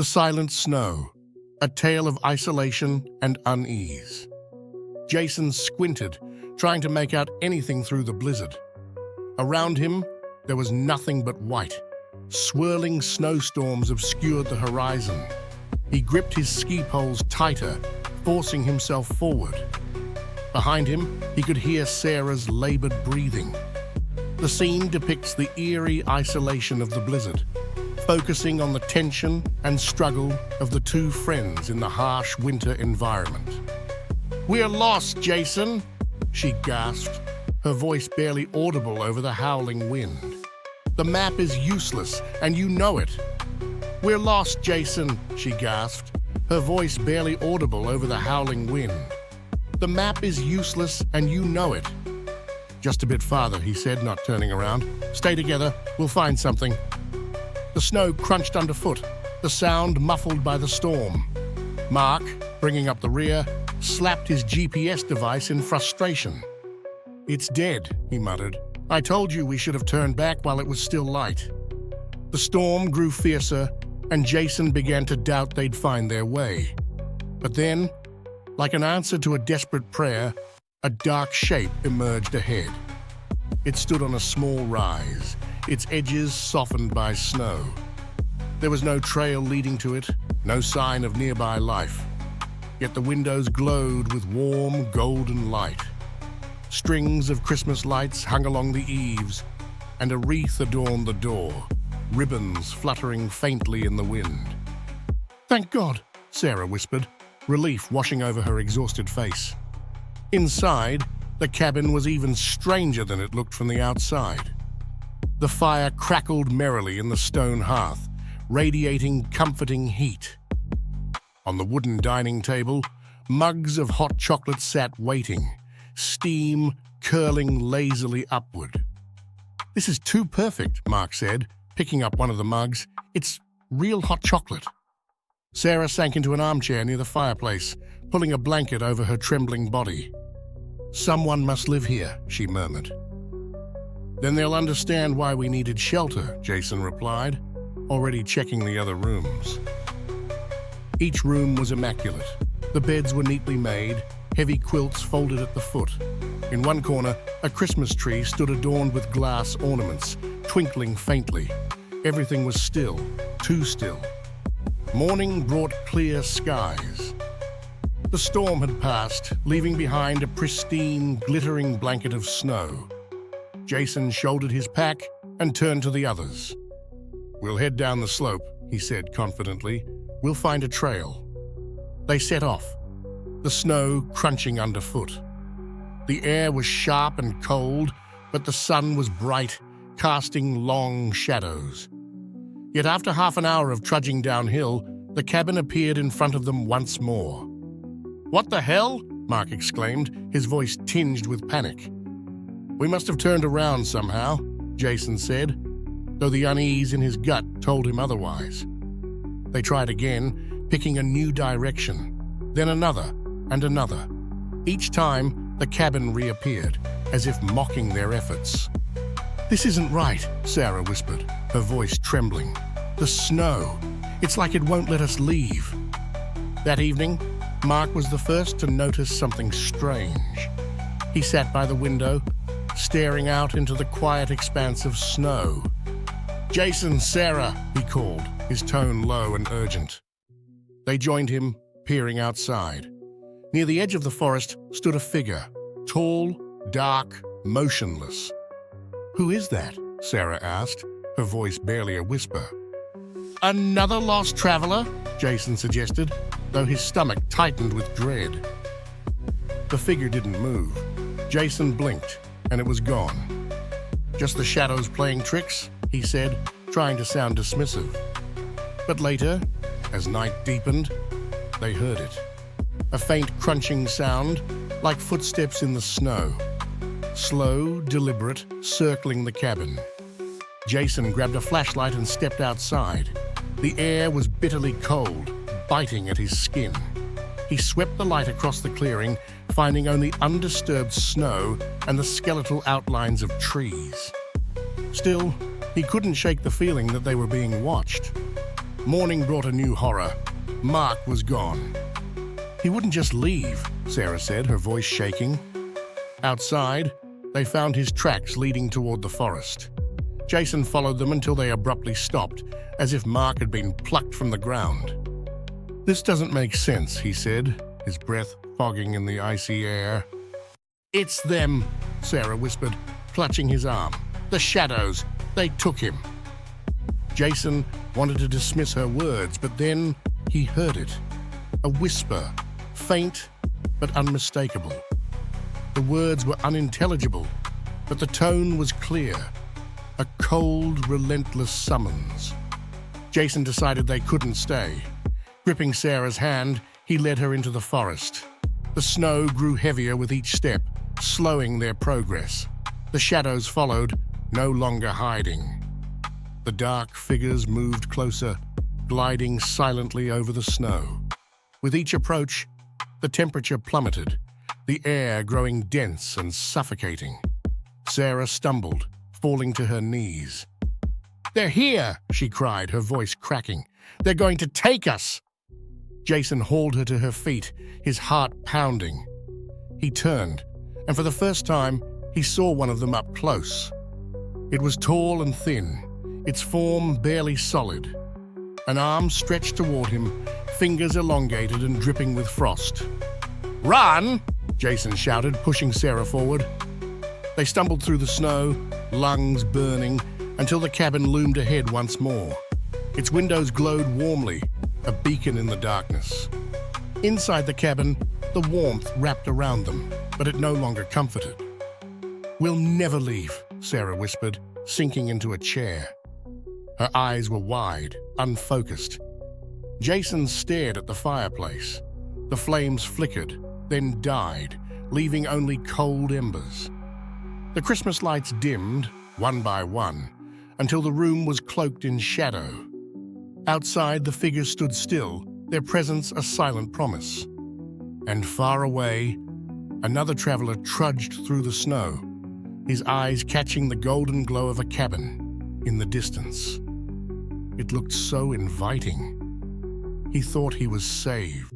The silent snow, a tale of isolation and unease. Jason squinted, trying to make out anything through the blizzard. Around him, there was nothing but white. Swirling snowstorms obscured the horizon. He gripped his ski poles tighter, forcing himself forward. Behind him, he could hear Sarah's labored breathing. The scene depicts the eerie isolation of the blizzard, focusing on the tension and struggle of the two friends in the harsh winter environment. "We're lost, Jason," she gasped, her voice barely audible over the howling wind. "The map is useless, and you know it." "We're lost, Jason," she gasped, her voice barely audible over the howling wind. "The map is useless, and you know it." "Just a bit farther," he said, not turning around. "Stay together, we'll find something." The snow crunched underfoot, the sound muffled by the storm. Mark, bringing up the rear, slapped his GPS device in frustration. "It's dead," he muttered. "I told you we should have turned back while it was still light." The storm grew fiercer, and Jason began to doubt they'd find their way. But then, like an answer to a desperate prayer, a dark shape emerged ahead. It stood on a small rise, its edges softened by snow. There was no trail leading to it, no sign of nearby life. Yet the windows glowed with warm, golden light. Strings of Christmas lights hung along the eaves, and a wreath adorned the door, ribbons fluttering faintly in the wind. "Thank God," Sarah whispered, relief washing over her exhausted face. Inside, the cabin was even stranger than it looked from the outside. The fire crackled merrily in the stone hearth, radiating comforting heat. On the wooden dining table, mugs of hot chocolate sat waiting, steam curling lazily upward. "This is too perfect," Mark said, picking up one of the mugs. "It's real hot chocolate." Sarah sank into an armchair near the fireplace, pulling a blanket over her trembling body. "Someone must live here," she murmured. "Then they'll understand why we needed shelter," Jason replied, already checking the other rooms. Each room was immaculate. The beds were neatly made, heavy quilts folded at the foot. In one corner, a Christmas tree stood adorned with glass ornaments, twinkling faintly. Everything was still, too still. Morning brought clear skies. The storm had passed, leaving behind a pristine, glittering blanket of snow. Jason shouldered his pack and turned to the others. "We'll head down the slope," he said confidently. "We'll find a trail." They set off, the snow crunching underfoot. The air was sharp and cold, but the sun was bright, casting long shadows. Yet after half an hour of trudging downhill, the cabin appeared in front of them once more. "What the hell?" Mark exclaimed, his voice tinged with panic. "We must have turned around somehow," Jason said, though the unease in his gut told him otherwise. They tried again, picking a new direction, then another and another. Each time, the cabin reappeared, as if mocking their efforts. "This isn't right," Sarah whispered, her voice trembling. "The snow. It's like it won't let us leave." That evening, Mark was the first to notice something strange. He sat by the window, staring out into the quiet expanse of snow. "Jason, Sarah," he called, his tone low and urgent. They joined him, peering outside. Near the edge of the forest stood a figure, tall, dark, motionless. "Who is that?" Sarah asked, her voice barely a whisper. "Another lost traveler?" Jason suggested, though his stomach tightened with dread. The figure didn't move. Jason blinked, and it was gone. "Just the shadows playing tricks," he said, trying to sound dismissive. But later, as night deepened, they heard it. A faint crunching sound, like footsteps in the snow. Slow, deliberate, circling the cabin. Jason grabbed a flashlight and stepped outside. The air was bitterly cold, biting at his skin. He swept the light across the clearing, finding only undisturbed snow and the skeletal outlines of trees. Still, he couldn't shake the feeling that they were being watched. Morning brought a new horror. Mark was gone. He wouldn't just leave, Sarah said, her voice shaking. Outside, they found his tracks leading toward the forest. Jason followed them until they abruptly stopped, as if Mark had been plucked from the ground. "This doesn't make sense," he said, his breath fogging in the icy air. "It's them," Sarah whispered, clutching his arm. "The shadows. They took him." Jason wanted to dismiss her words, but then he heard it. A whisper, faint but unmistakable. The words were unintelligible, but the tone was clear. A cold, relentless summons. Jason decided they couldn't stay. Gripping Sarah's hand, he led her into the forest. The snow grew heavier with each step, slowing their progress. The shadows followed, no longer hiding. The dark figures moved closer, gliding silently over the snow. With each approach, the temperature plummeted, the air growing dense and suffocating. Sarah stumbled, falling to her knees. "They're here!" she cried, her voice cracking. "They're going to take us!" Jason hauled her to her feet, his heart pounding. He turned, and for the first time, he saw one of them up close. It was tall and thin, its form barely solid. An arm stretched toward him, fingers elongated and dripping with frost. "Run!" Jason shouted, pushing Sarah forward. They stumbled through the snow, lungs burning, until the cabin loomed ahead once more. Its windows glowed warmly, a beacon in the darkness. Inside the cabin, the warmth wrapped around them, but it no longer comforted. "We'll never leave," Sarah whispered, sinking into a chair. Her eyes were wide, unfocused. Jason stared at the fireplace. The flames flickered, then died, leaving only cold embers. The Christmas lights dimmed, one by one, until the room was cloaked in shadow. Outside, the figures stood still, their presence a silent promise. And far away, another traveler trudged through the snow, his eyes catching the golden glow of a cabin in the distance. It looked so inviting. He thought he was saved.